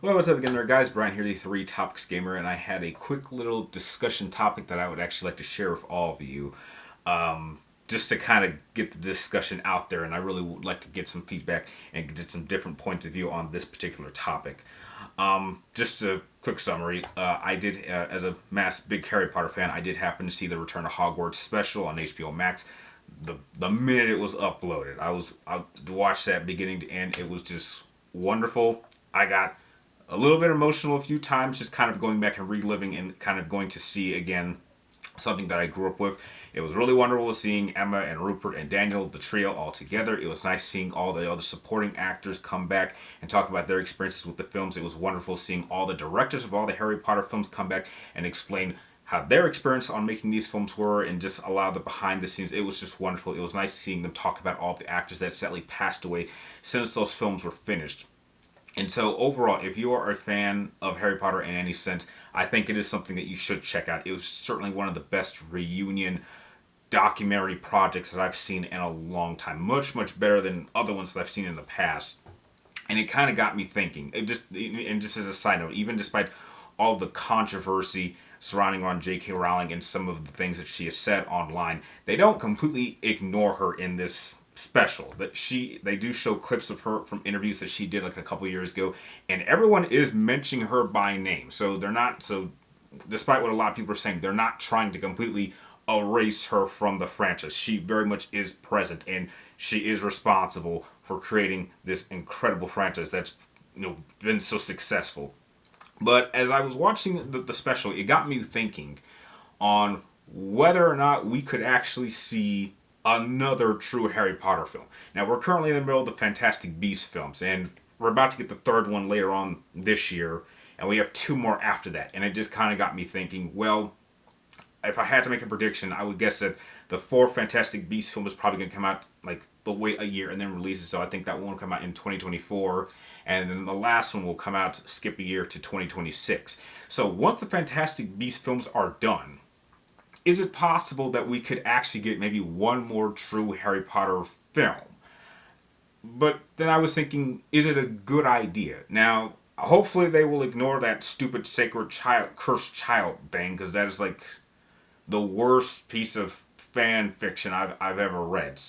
Well, what's up again there, guys? Brian here, the Three Topics Gamer, and I had a quick little discussion topic that I would actually like to share with all of you, just to kind of get the discussion out there, and I really would like to get some feedback and get some different points of view on this particular topic. Just a quick summary. I did, as a big Harry Potter fan, I did happen to see the Return of Hogwarts special on HBO Max. The minute it was uploaded, I watched that beginning to end. It was just wonderful. I got a little bit emotional a few times, just kind of going back and reliving and kind of going to see again something that I grew up with. It was really wonderful seeing Emma and Rupert and Daniel, the trio, all together. It was nice seeing all the other supporting actors come back and talk about their experiences with the films. It was wonderful seeing all the directors of all the Harry Potter films come back and explain how their experience on making these films were and just allow the behind the scenes. It was just wonderful. It was nice seeing them talk about all of the actors that sadly passed away since those films were finished. And so overall, if you are a fan of Harry Potter in any sense, I think it is something that you should check out. It was certainly one of the best reunion documentary projects that I've seen in a long time. Much, much better than other ones that I've seen in the past. And it kind of got me thinking. And just as a side note, even despite all the controversy surrounding on J.K. Rowling and some of the things that she has said online, they don't completely ignore her in this special. They do show clips of her from interviews that she did like a couple years ago, and everyone is mentioning her by name. So they're not so despite what a lot of people are saying, they're not trying to completely erase her from the franchise. She very much is present, and she is responsible for creating this incredible franchise that's been so successful. But as I was watching the special, it got me thinking on whether or not we could actually see another true Harry Potter film. Now, we're currently in the middle of the Fantastic Beasts films, and we're about to get the third one later on this year, and we have two more after that. And it just kind of got me thinking, well, if I had to make a prediction, I would guess that the fourth Fantastic Beasts film is probably going to come out, like, they'll wait a year and then release it. So I think that one will come out in 2024. And then the last one will come out, skip a year to 2026. So once the Fantastic Beasts films are done, is it possible that we could actually get maybe one more true Harry Potter film? But then I was thinking, is it a good idea? Now, hopefully they will ignore that stupid sacred child, cursed child thing, because that is like the worst piece of fan fiction I've ever read.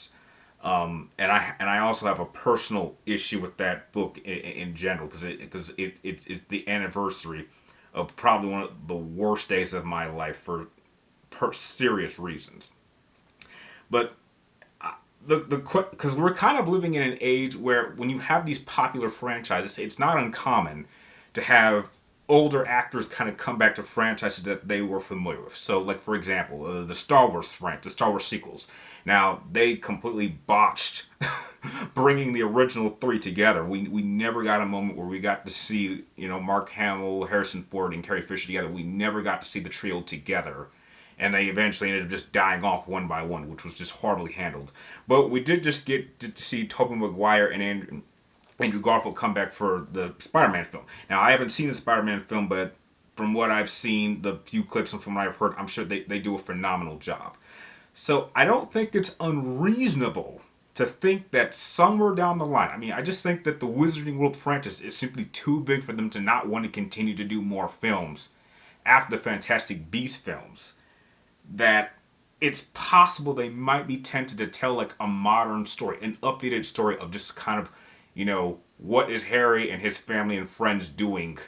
And I also have a personal issue with that book in general, because it's the anniversary of probably one of the worst days of my life for serious reasons. But because we're kind of living in an age where when you have these popular franchises, it's not uncommon to have older actors kind of come back to franchises that they were familiar with. So, like for example, the Star Wars the Star Wars sequels. Now they completely botched bringing the original three together. We never got a moment where we got to see Mark Hamill, Harrison Ford, and Carrie Fisher together. We never got to see the trio together. And they eventually ended up just dying off one by one, which was just horribly handled. But we did just get to see Tobey Maguire and Andrew Garfield come back for the Spider-Man film. Now, I haven't seen the Spider-Man film, but from what I've seen, the few clips and from what I've heard, I'm sure they do a phenomenal job. So I don't think it's unreasonable to think that somewhere down the line, I just think that the Wizarding World franchise is simply too big for them to not want to continue to do more films after the Fantastic Beasts films, that it's possible they might be tempted to tell like a modern story, an updated story of just kind of, what is Harry and his family and friends doing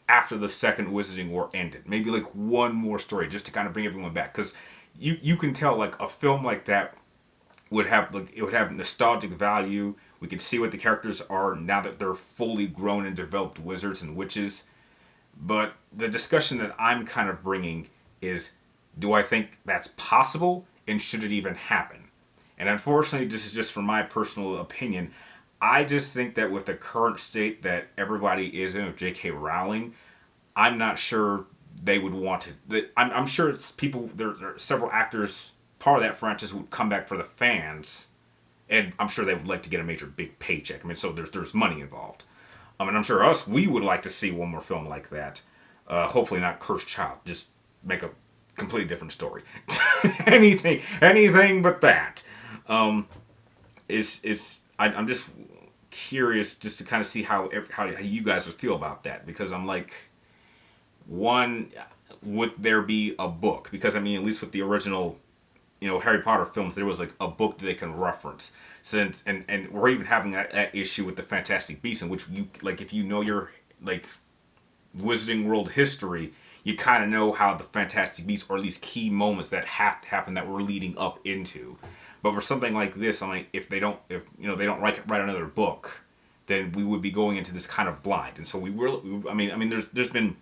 after the second Wizarding War ended. Maybe like one more story just to kind of bring everyone back. Because you can tell like a film like that would have nostalgic value. We can see what the characters are now that they're fully grown and developed wizards and witches. But the discussion that I'm kind of bringing is, do I think that's possible, and should it even happen? And unfortunately, this is just from my personal opinion, I just think that with the current state that everybody is in with J.K. Rowling, I'm not sure they would want to. I'm sure it's people. There are several actors, part of that franchise, who would come back for the fans, and I'm sure they would like to get a major big paycheck. So there's money involved. And I'm sure we would like to see one more film like that. Hopefully not Cursed Child. Just make a completely different story. anything but that. I'm just curious just to kind of see how you guys would feel about that, because I'm like, one, would there be a book? Because I mean, at least with the original, Harry Potter films, there was like a book that they can reference. Since and we're even having that issue with the Fantastic Beasts, in which you like, if you know your like Wizarding World history, you kind of know how the Fantastic Beasts, or at least key moments that have to happen that we're leading up into. But for something like this, I'm like, if they don't write another book, then we would be going into this kind of blind. And so we will. There's been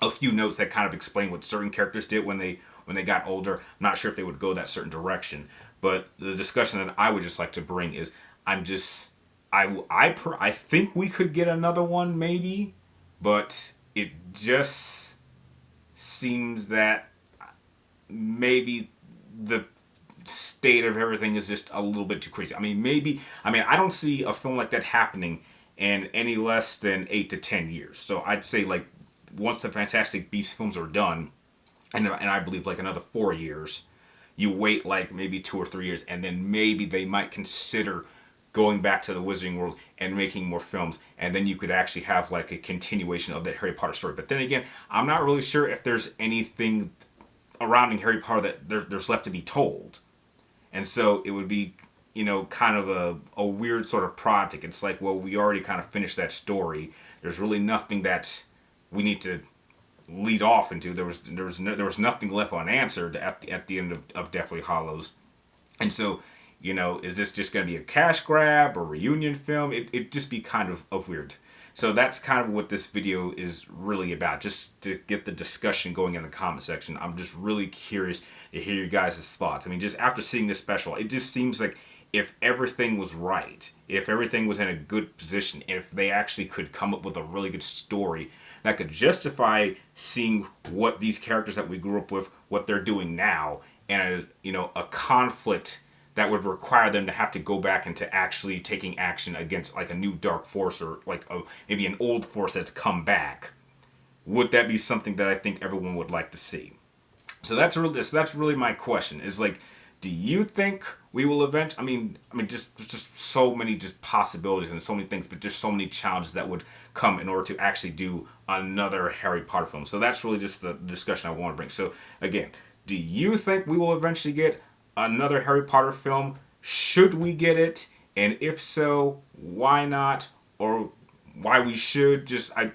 a few notes that kind of explain what certain characters did when they got older. I'm not sure if they would go that certain direction, but the discussion that I would just like to bring is, I think we could get another one maybe, but it just seems that maybe the state of everything is just a little bit too crazy. I don't see a film like that happening in any less than 8 to 10 years. So I'd say, like, once the Fantastic Beasts films are done, and I believe like another 4 years, you wait like maybe 2 or 3 years, and then maybe they might consider going back to the Wizarding World and making more films, and then you could actually have like a continuation of that Harry Potter story. But then again, I'm not really sure if there's anything surrounding Harry Potter that there's left to be told. And so it would be, kind of a weird sort of project. It's like, well, we already kind of finished that story. There's really nothing that we need to lead off into. There was nothing left unanswered at the end of Deathly Hallows. And so, is this just going to be a cash grab or reunion film? It'd just be kind of weird. So that's kind of what this video is really about, just to get the discussion going in the comment section. I'm just really curious to hear you guys' thoughts. I mean, just after seeing this special, it just seems like if everything was right, if everything was in a good position, if they actually could come up with a really good story that could justify seeing what these characters that we grew up with, what they're doing now, and a conflict that would require them to have to go back into actually taking action against like a new dark force, or like maybe an old force that's come back. Would that be something that I think everyone would like to see? So that's really my question. Is like, do you think we will just so many just possibilities and so many things, but just so many challenges that would come in order to actually do another Harry Potter film. So that's really just the discussion I want to bring. So again, do you think we will eventually get another Harry Potter film? Should we get it? And if so, why not? Or why we should? Just have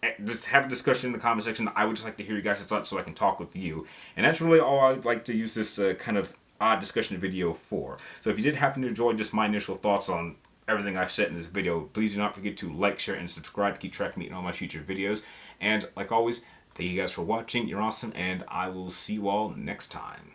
a discussion in the comment section. I would just like to hear you guys' thoughts so I can talk with you. And that's really all I'd like to use this kind of odd discussion video for. So if you did happen to enjoy just my initial thoughts on everything I've said in this video, please do not forget to like, share, and subscribe to keep track of me in all my future videos. And like always, thank you guys for watching. You're awesome, and I will see you all next time.